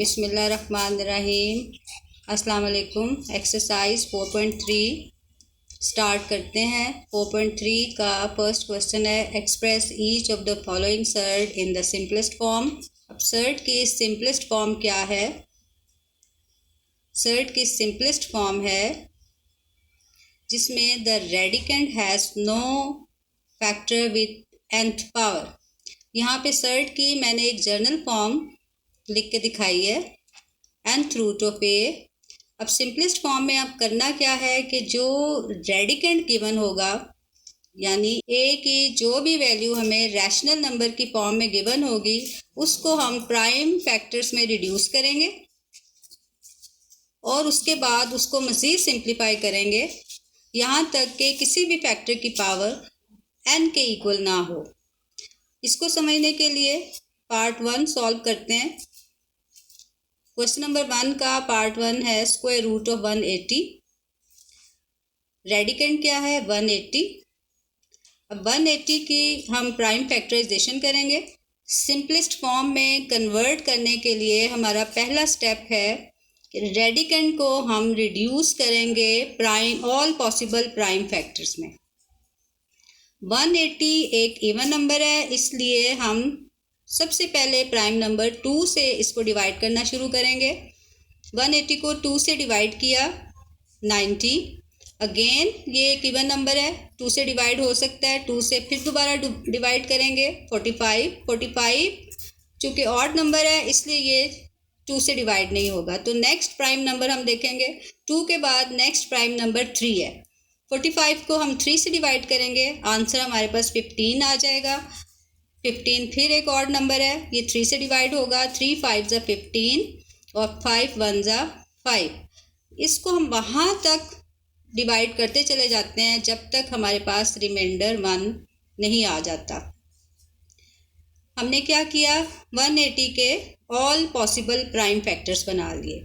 बिस्मिल्लाहिर्रहमानिर्रहीम। अस्सलाम वालेकुम। एक्सरसाइज 4.3 स्टार्ट करते हैं। 4.3 का फर्स्ट क्वेश्चन है, express each of the following surd in the simplest form. अब सर्ड की सिंपलेस्ट फॉर्म क्या है? सर्ड की सिंपलेस्ट फॉर्म है जिसमें the radicand has no factor with nth power. यहाँ पे सर्ड की मैंने एक जर्नल फॉर्म लिख के दिखाई है, nth रूट ऑफ a। अब सिंपलेस्ट फॉर्म में अब करना क्या है कि जो रेडिकेंट गिवन होगा, यानी a की जो भी वैल्यू हमें रैशनल नंबर की फॉर्म में गिवन होगी, उसको हम प्राइम फैक्टर्स में रिड्यूस करेंगे और उसके बाद उसको मज़ीद सिंप्लीफाई करेंगे यहाँ तक कि किसी भी फैक्टर की पावर n के इक्वल ना हो। इसको समझने के लिए पार्ट 1 सॉल्व करते हैं। क्वेश्चन नंबर 1 का पार्ट 1 है स्क्वायर रूट ऑफ 180। रेडिकेंट क्या है? 180। अब 180 की हम प्राइम फैक्टराइजेशन करेंगे। सिंपलेस्ट फॉर्म में कन्वर्ट करने के लिए हमारा पहला स्टेप है कि रेडिकेंट को हम रिड्यूस करेंगे prime all possible prime factors में। 180 एक इवन नंबर है, इसलिए हम सबसे पहले प्राइम नंबर 2 से इसको डिवाइड करना शुरू करेंगे। 180 को 2 से डिवाइड किया 90। अगेन ये एक इवन नंबर है, 2 से डिवाइड हो सकता है, 2 से फिर दोबारा डिवाइड करेंगे 45 चूँकि ऑड नंबर है इसलिए ये 2 से डिवाइड नहीं होगा। तो नेक्स्ट प्राइम नंबर हम देखेंगे, 2 के बाद नेक्स्ट प्राइम नंबर 3 है। 45 को हम 3 से डिवाइड करेंगे, आंसर हमारे पास 15 आ जाएगा। 15 फिर एक ऑड नंबर है, ये 3 से डिवाइड होगा, 3 5 ज़ा 15 और 5 1 ज़ा 5। इसको हम वहाँ तक डिवाइड करते चले जाते हैं जब तक हमारे पास रिमाइंडर 1 नहीं आ जाता। हमने क्या किया? 180 के ऑल पॉसिबल प्राइम फैक्टर्स बना लिए।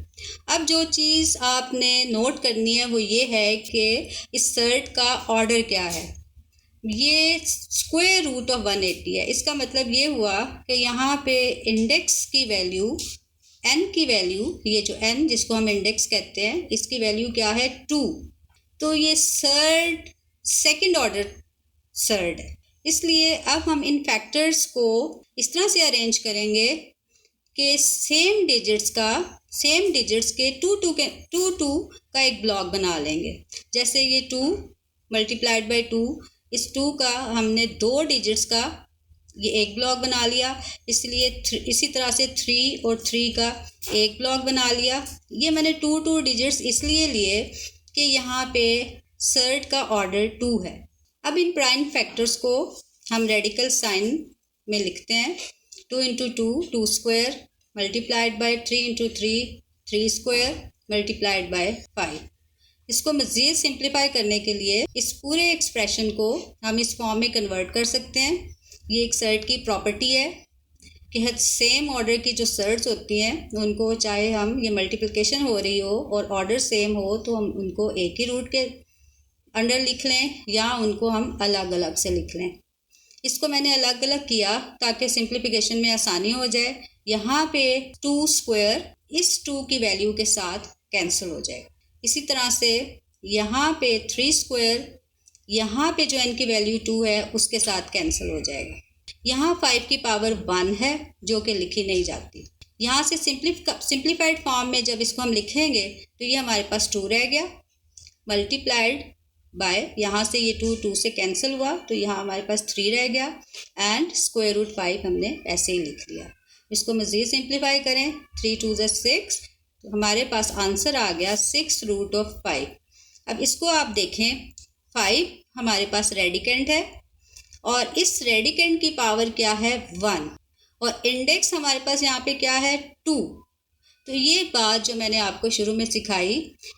अब जो चीज़ आपने नोट करनी है वो ये है कि इस सर्ट का ऑर्डर क्या है। ये स्क्वायर रूट ऑफ 180 है। इसका मतलब ये हुआ कि यहाँ पे इंडेक्स की वैल्यू n की वैल्यू, ये जो n जिसको हम इंडेक्स कहते हैं, इसकी वैल्यू क्या है? 2। तो ये सर्ड सेकंड ऑर्डर सर्ड है। इसलिए अब हम इन फैक्टर्स को इस तरह से अरेंज करेंगे कि सेम डिजिट्स के 2 का एक ब्लॉक बना लेंगे। जैसे ये 2 मल्टीप्लाइड बाई 2, इस 2 का हमने 2 डिजिट्स का ये एक ब्लॉक बना लिया, इसलिए इसी तरह से 3 और 3 का एक ब्लॉक बना लिया। ये मैंने 2 डिजिट्स इसलिए लिए कि यहाँ पे सर्ट का ऑर्डर 2 है। अब इन प्राइम फैक्टर्स को हम रेडिकल साइन में लिखते हैं। 2 into 2 square multiplied by 3 into 3 square multiplied by 5। इसको मज़ीद सिंप्लीफाई करने के लिए इस पूरे एक्सप्रेशन को हम इस फॉर्म में कन्वर्ट कर सकते हैं। ये एक सर्ट की प्रॉपर्टी है कि सेम ऑर्डर की जो सर्ट्स होती हैं उनको, चाहे हम ये मल्टीप्लिकेशन हो रही हो और ऑर्डर सेम हो, तो हम उनको एक ही रूट के अंडर लिख लें या उनको हम अलग अलग से लिख लें। इसको मैंने अलग अलग किया ताकि सिंप्लीफिकेशन में आसानी हो जाए। यहाँ पे 2 स्क्वायर इस 2 की वैल्यू के साथ कैंसिल हो जाएगा। इसी तरह से यहाँ पे 3 स्क्वायर, यहाँ पे जो n की वैल्यू 2 है उसके साथ कैंसिल हो जाएगा। यहाँ 5 की पावर 1 है जो कि लिखी नहीं जाती। यहाँ से सिंप्लीफाइड फॉर्म में जब इसको हम लिखेंगे तो ये हमारे पास 2 रह गया, मल्टीप्लाइड बाय, यहाँ से ये 2 से कैंसिल हुआ तो यहाँ हमारे पास 3 रह गया, एंड स्क्वायर रूट 5 हमने ऐसे ही लिख लिया। इसको मज़ीद सिंप्लीफाई करें, 3 2 ज़ा 6, तो हमारे पास आंसर आ गया 6 रूट ऑफ 5। अब इसको आप देखें, 5 हमारे पास रेडिकेंट है और इस रेडिकेंट की पावर क्या है? 1, और इंडेक्स हमारे पास यहाँ पे क्या है? 2। तो ये बात जो मैंने आपको शुरू में सिखाई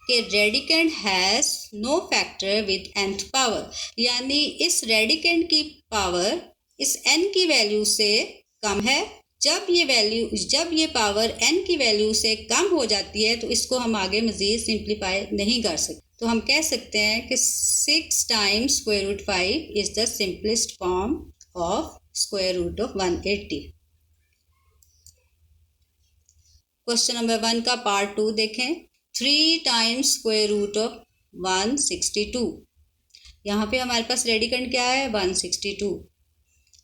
कि radicand has no factor with nth power, यानी इस रेडिकेंट की पावर इस n की वैल्यू से कम है। जब ये पावर n की वैल्यू से कम हो जाती है तो इसको हम आगे मज़ीद सिंप्लीफाई नहीं कर सकते। तो हम कह सकते हैं कि 6 times square root 5 is the simplest form of square root of 180। Question number 1 का पार्ट 2 देखें। 3 टाइम्स स्क्वायर रूट ऑफ 162। यहाँ पे हमारे पास रेडिकंड क्या है? 162।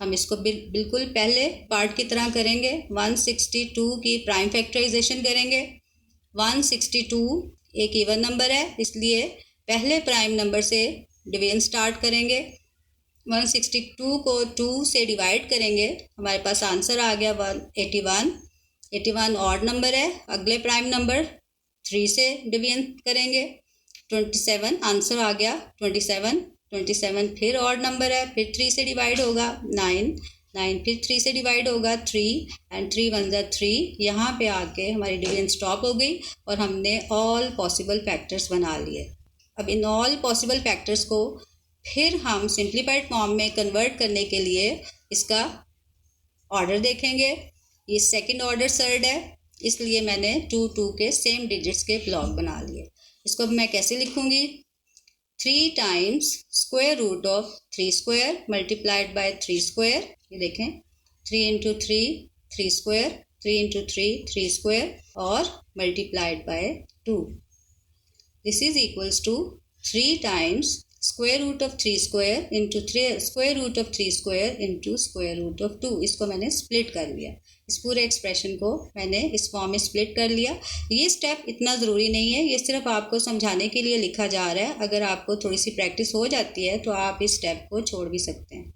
हम इसको बिल्कुल पहले पार्ट की तरह करेंगे। 162 की प्राइम फैक्टराइजेशन करेंगे। 162 एक इवन नंबर है, इसलिए पहले प्राइम नंबर से डिवीजन स्टार्ट करेंगे। 162 को 2 से डिवाइड करेंगे, हमारे पास आंसर आ गया 181। 81 ऑड नंबर है, अगले प्राइम नंबर 3 से डिवीजन करेंगे। 27 आंसर आ गया 27। 27 फिर ऑड नंबर है, फिर 3 से डिवाइड होगा। 9 9 फिर 3 से डिवाइड होगा। 3 एंड 3 1 ज़ा 3। यहाँ पे आके हमारी डिवीजन स्टॉप हो गई और हमने ऑल पॉसिबल फैक्टर्स बना लिए। अब इन ऑल पॉसिबल फैक्टर्स को फिर हम सिंप्लीफाइड फॉर्म में कन्वर्ट करने के लिए इसका ऑर्डर देखेंगे। ये सेकंड ऑर्डर सर्ड है, इसलिए मैंने 2 2 के सेम डिजिट्स के ब्लॉक बना लिए। इसको अब मैं कैसे लिखूंगी? 3 times square root of 3 square multiplied by 3 square. ये देखें 3 इंटू 3 3 स्क्वायर, 3 इंटू 3 3 स्क्वायर और multiplied by 2। This is equals to 3 times square root of 3 square into 3 square root of 3 square into square root of 2। इसको मैंने split कर लिया। इस पूरे expression को मैंने इस फॉर्म में स्प्लिट कर लिया। ये स्टेप इतना ज़रूरी नहीं है, ये सिर्फ आपको समझाने के लिए लिखा जा रहा है। अगर आपको थोड़ी सी प्रैक्टिस हो जाती है तो आप इस स्टेप को छोड़ भी सकते हैं।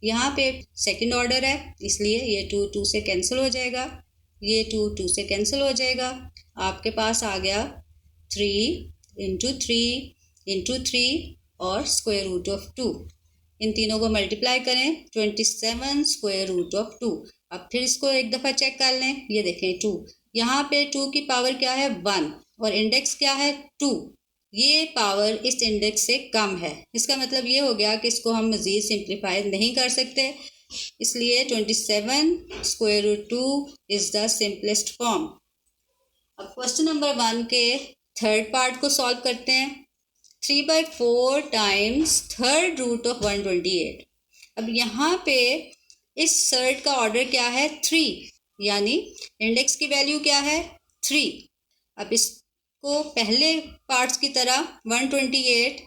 यहाँ पे सेकंड ऑर्डर है, इसलिए ये 2 2 से कैंसिल हो जाएगा, ये 2 2 से कैंसिल हो जाएगा। आपके पास आ गया 3 इंटू 3 इंटू 3 और स्क्वायर रूट ऑफ 2। इन तीनों को मल्टीप्लाई करें, 27 स्क्वायर रूट ऑफ 2। अब फिर इसको एक दफ़ा चेक कर लें। ये देखें 2, यहाँ पे 2 की पावर क्या है? 1 और इंडेक्स क्या है? 2। ये पावर इस इंडेक्स से कम है, इसका मतलब ये हो गया कि इसको हम मज़ीद सिंप्लीफाई नहीं कर सकते, इसलिए 27 square root 2 is the simplest form. अब क्वेश्चन नंबर 1 के थर्ड पार्ट को सॉल्व करते हैं। 3/4 टाइम्स थर्ड रूट ऑफ 128। अब यहाँ पे इस सर्ड का ऑर्डर क्या है? 3, यानी इंडेक्स की वैल्यू क्या है? 3। अब इसको पहले पार्ट्स की तरह 128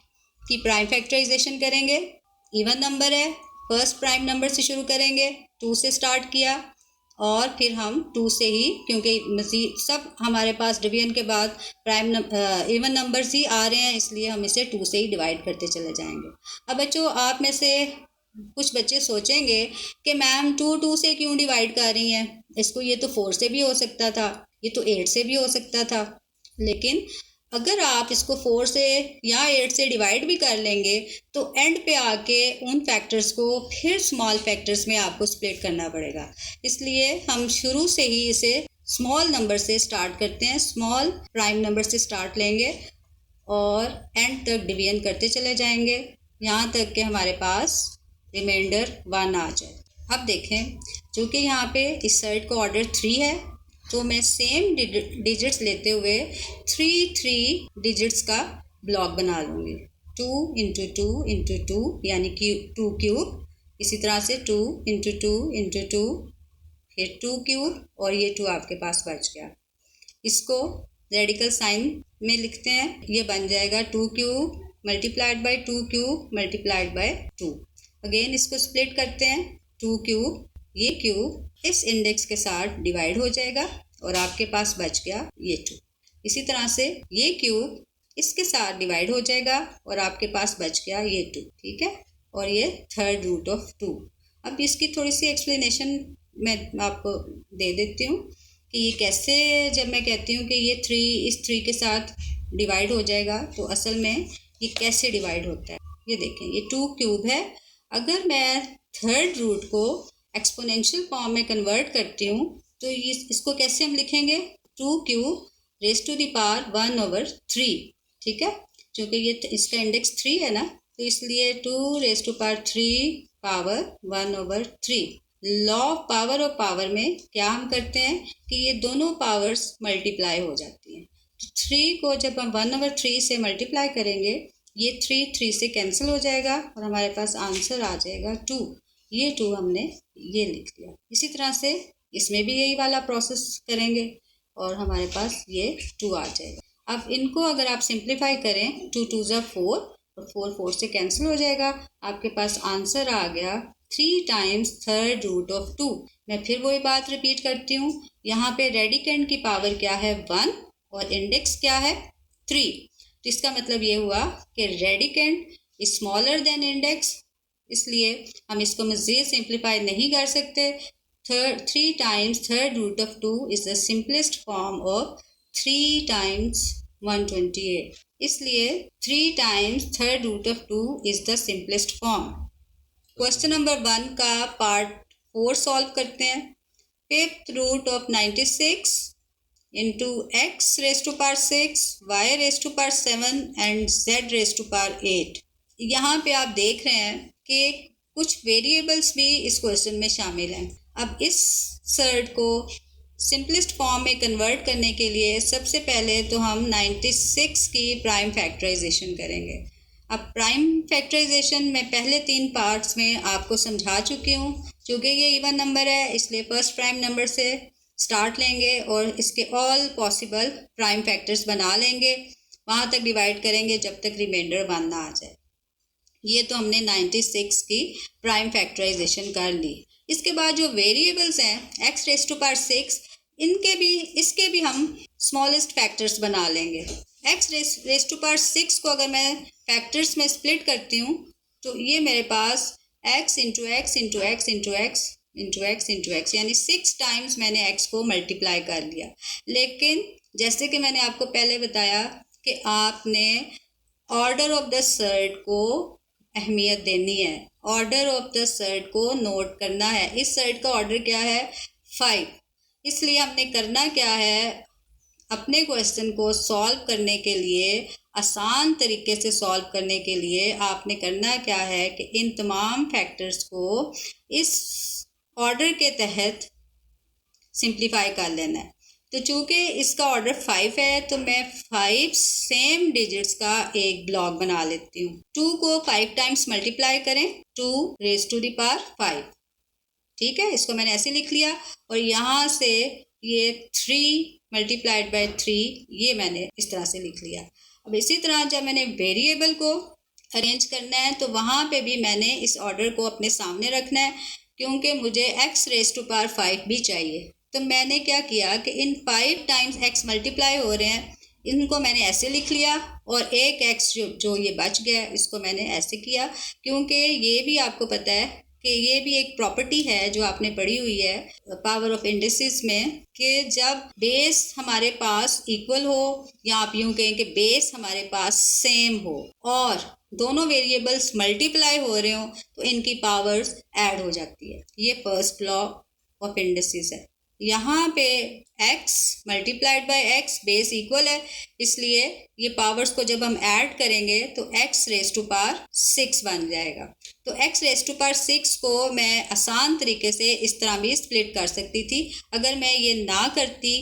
की प्राइम फैक्टराइजेशन करेंगे। इवन नंबर है, फर्स्ट प्राइम नंबर से शुरू करेंगे, 2 से स्टार्ट किया और फिर हम 2 से ही, क्योंकि मज़ीद सब हमारे पास डिवीजन के बाद प्राइम इवन नंबर्स ही आ रहे हैं, इसलिए हम इसे 2 से ही डिवाइड करते चले जाएंगे। अब बच्चों, आप में से कुछ बच्चे सोचेंगे कि मैम 2 2 से क्यों डिवाइड कर रही हैं? इसको ये तो 4 से भी हो सकता था, ये तो 8 से भी हो सकता था। लेकिन अगर आप इसको 4 से या 8 से डिवाइड भी कर लेंगे तो एंड पे आके उन फैक्टर्स को फिर स्मॉल फैक्टर्स में आपको स्प्लिट करना पड़ेगा। इसलिए हम शुरू से ही इसे स्मॉल नंबर से स्टार्ट करते हैं, स्मॉल प्राइम नंबर से स्टार्ट लेंगे और एंड तक डिवीजन करते चले जाएंगे, यहाँ तक कि हमारे पास रिमाइंडर 1 आ जाए। अब देखें, चूँकि यहाँ पे इस साइड को ऑर्डर 3 है तो मैं सेम डिजिट्स लेते हुए 3 3 डिजिट्स का ब्लॉक बना लूँगी। 2 इंटू 2 इंटू 2 यानी कि 2 क्यूब। इसी तरह से 2 इंटू 2 इंटू 2, फिर 2 क्यूब और ये 2 आपके पास बच गया। इसको रेडिकल साइन में लिखते हैं, ये बन जाएगा 2 cube multiplied by 2 cube multiplied by 2। Again इसको स्प्लिट करते हैं, 2 क्यूब, ये क्यूब इस इंडेक्स के साथ डिवाइड हो जाएगा और आपके पास बच गया ये 2। इसी तरह से ये क्यूब इसके साथ डिवाइड हो जाएगा और आपके पास बच गया ये 2, ठीक है, और ये थर्ड रूट ऑफ 2। अब इसकी थोड़ी सी एक्सप्लेनेशन मैं आपको दे देती हूँ कि ये कैसे, जब मैं कहती हूँ कि ये 3 इस 3 के साथ डिवाइड हो जाएगा तो असल में ये कैसे डिवाइड होता है। ये देखें, ये 2 क्यूब है। अगर मैं थर्ड रूट को एक्सपोनेंशियल फॉर्म में कन्वर्ट करती हूँ तो इसको कैसे हम लिखेंगे? 2 cube raise to the power 1/3, ठीक है, क्योंकि ये इसका इंडेक्स 3 है ना, तो इसलिए 2 raise to power 3 power 1/3। Law of power और पावर में क्या हम करते हैं कि ये दोनों पावर्स मल्टीप्लाई हो जाती हैं। तो 3 को जब हम 1/3 से मल्टीप्लाई करेंगे, ये 3 3 से कैंसिल हो जाएगा और हमारे पास आंसर आ जाएगा 2। ये 2 हमने ये लिख लिया। इसी तरह से इसमें भी यही वाला प्रोसेस करेंगे। और हमारे पास ये 2 आ जाएगा। अब इनको अगर आप सिंप्लीफाई करें, 2 2 ज़ा 4 और 4 4 से कैंसिल हो जाएगा। आपके पास आंसर आ गया 3 टाइम्स थर्ड रूट ऑफ 2। मैं फिर वही बात रिपीट करती हूँ, यहाँ पे रेडिकेंड की पावर क्या है 1 और इंडेक्स क्या है 3। तो इसका मतलब ये हुआ कि radicand is smaller than index, इसलिए हम इसको मज़ीद सिंप्लीफाई नहीं कर सकते। 3 times third root of 2 is the simplest form of 3 times 128, इसलिए 3 times third root of 2 is the simplest form. Question number 1 का पार्ट 4 सॉल्व करते हैं। Fifth root of 96 into x raise to power 6, y raise to power 7 and z raise to power 8। यहाँ पे आप देख रहे हैं कि कुछ वेरिएबल्स भी इस क्वेश्चन में शामिल हैं। अब इस सर्ट को सिंपलेस्ट फॉर्म में कन्वर्ट करने के लिए सबसे पहले तो हम 96 की प्राइम फैक्टराइजेशन करेंगे। अब प्राइम फैक्टराइजेशन मैं पहले 3 पार्ट्स में आपको समझा चुकी हूँ। चूँकि ये इवन नंबर है इसलिए फर्स्ट प्राइम नंबर से स्टार्ट लेंगे और इसके ऑल पॉसिबल प्राइम फैक्टर्स बना लेंगे, वहाँ तक डिवाइड करेंगे जब तक रिमाइंडर 1 ना आ जाए। ये तो हमने 96 की प्राइम फैक्टराइजेशन कर ली। इसके बाद जो वेरिएबल्स हैं एक्स रेस टू पावर 6, इसके भी हम स्मॉलेस्ट फैक्टर्स बना लेंगे। एक्स रेस टू पावर 6 को अगर मैं फैक्टर्स में स्प्लिट करती हूँ तो ये मेरे पास x into x into x into x into x into x यानी 6 टाइम्स मैंने x को मल्टीप्लाई कर लिया। लेकिन जैसे कि मैंने आपको पहले बताया कि आपने ऑर्डर ऑफ द सर्ट को अहमियत देनी है, ऑर्डर ऑफ द सर्ट को नोट करना है। इस सर्ट का ऑर्डर क्या है 5, इसलिए हमने करना क्या है, अपने क्वेश्चन को सॉल्व करने के लिए, आसान तरीके से सॉल्व करने के लिए आपने करना क्या है कि इन तमाम फैक्टर्स को इस ऑर्डर के तहत सिंप्लीफाई कर लेना है। तो चूँकि इसका ऑर्डर 5 है तो मैं 5 सेम डिजिट्स का एक ब्लॉक बना लेती हूँ। 2 को 5 टाइम्स मल्टीप्लाई करें, 2 रेज टू द पावर 5, ठीक है, इसको मैंने ऐसे लिख लिया। और यहाँ से ये 3 मल्टीप्लाइड बाय 3 ये मैंने इस तरह से लिख लिया। अब इसी तरह जब मैंने वेरिएबल को अरेंज करना है तो वहाँ पे भी मैंने इस ऑर्डर को अपने सामने रखना है, क्योंकि मुझे x रेज टू पावर 5 भी चाहिए। तो मैंने क्या किया कि इन 5 टाइम्स x मल्टीप्लाई हो रहे हैं, इनको मैंने ऐसे लिख लिया और एक x जो ये बच गया इसको मैंने ऐसे किया, क्योंकि ये भी आपको पता है कि ये भी एक प्रॉपर्टी है जो आपने पढ़ी हुई है पावर ऑफ इंडिसेस में, कि जब बेस हमारे पास इक्वल हो या आप यूँ कहें कि बेस हमारे पास सेम हो और दोनों वेरिएबल्स मल्टीप्लाई हो रहे हो तो इनकी पावर्स ऐड हो जाती है। ये फर्स्ट लॉ ऑफ इंडिसेस है। यहाँ पे x multiplied by x base equal है, इसलिए ये पावर्स को जब हम ऐड करेंगे तो x रेज टू पावर 6 बन जाएगा। तो x रेज टू पावर 6 को मैं आसान तरीके से इस तरह भी स्प्लिट कर सकती थी। अगर मैं ये ना करती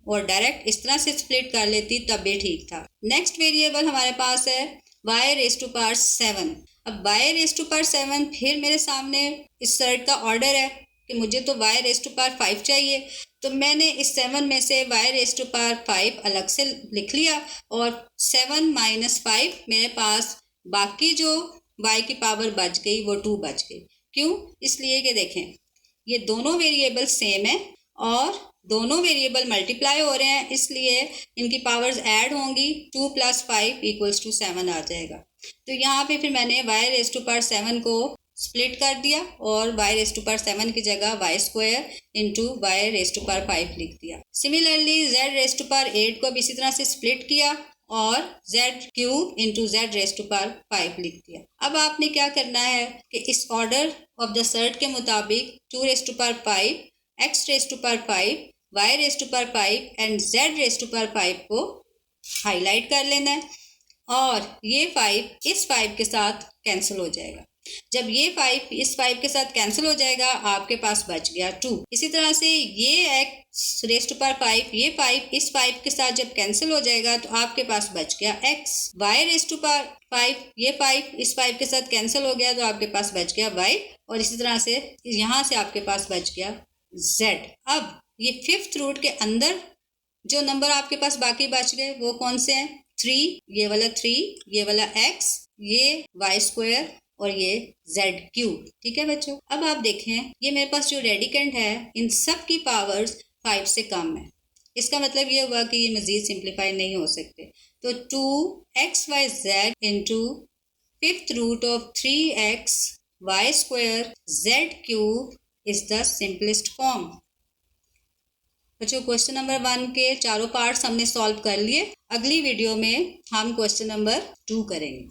और डायरेक्ट इस तरह से स्प्लिट कर लेती तब भी ठीक था। नेक्स्ट वेरिएबल हमारे पास है y रेज टू पावर 7। अब y रेज टू पावर 7 फिर मेरे सामने इस सर्ट का ऑर्डर है कि मुझे तो y रेज टू पावर 5 चाहिए, तो मैंने इस 7 में से y रेज टू पावर 5 अलग से लिख लिया और 7 माइनस 5 मेरे पास बाकी जो y की पावर बच गई वो 2 बच गई। क्यों? इसलिए कि देखें ये दोनों वेरिएबल सेम है और दोनों वेरिएबल मल्टीप्लाई हो रहे हैं, इसलिए इनकी पावर्स ऐड होंगी, 2 + 5 = 7 आ जाएगा। तो यहाँ पे फिर मैंने y रेज टू पावर 7 को स्प्लिट कर दिया और y रेज टू पावर 7 की जगह y² into y raise to power 5 लिख दिया। Similarly z raise to power 8 को अब इसी तरह से स्प्लिट किया और z³ into z raise to power 5 लिख दिया। अब आपने क्या करना है कि इस ऑर्डर ऑफ द सर्ट के मुताबिक 2 raise to power 5, x raise to power 5, y raise to power 5 and z raise to power 5 को हाईलाइट कर लेना है और ये 5 इस 5 के साथ कैंसिल हो जाएगा। जब ये 5 इस 5 के साथ कैंसिल हो जाएगा आपके पास बच गया 2। इसी तरह से ये x रेज टू पावर 5, ये 5 इस 5 के साथ जब कैंसिल हो जाएगा तो आपके पास बच गया x। y raise to power 5, ये 5 इस 5 के साथ कैंसिल हो गया तो आपके पास बच गया y और इसी तरह से यहाँ से आपके पास बच गया z। अब ये 5th रूट के अंदर जो नंबर आपके पास बाकी बच गए वो कौन से हैं? 3, ये वाला 3, ये वाला x, ये y स्क्वायर और ये z क्यूब। ठीक है बच्चों, अब आप देखें ये मेरे पास जो रेडिकेंड है इन सब की पावर्स 5 से कम है। इसका मतलब ये हुआ कि ये मजीद सिंप्लीफाई नहीं हो सकते। तो 2xyz into 5th root of 3x y square z cube is the simplest form. बच्चों क्वेश्चन नंबर 1 के चारों पार्ट्स हमने सॉल्व कर लिए। अगली वीडियो में हम क्वेश्चन नंबर 2 करेंगे।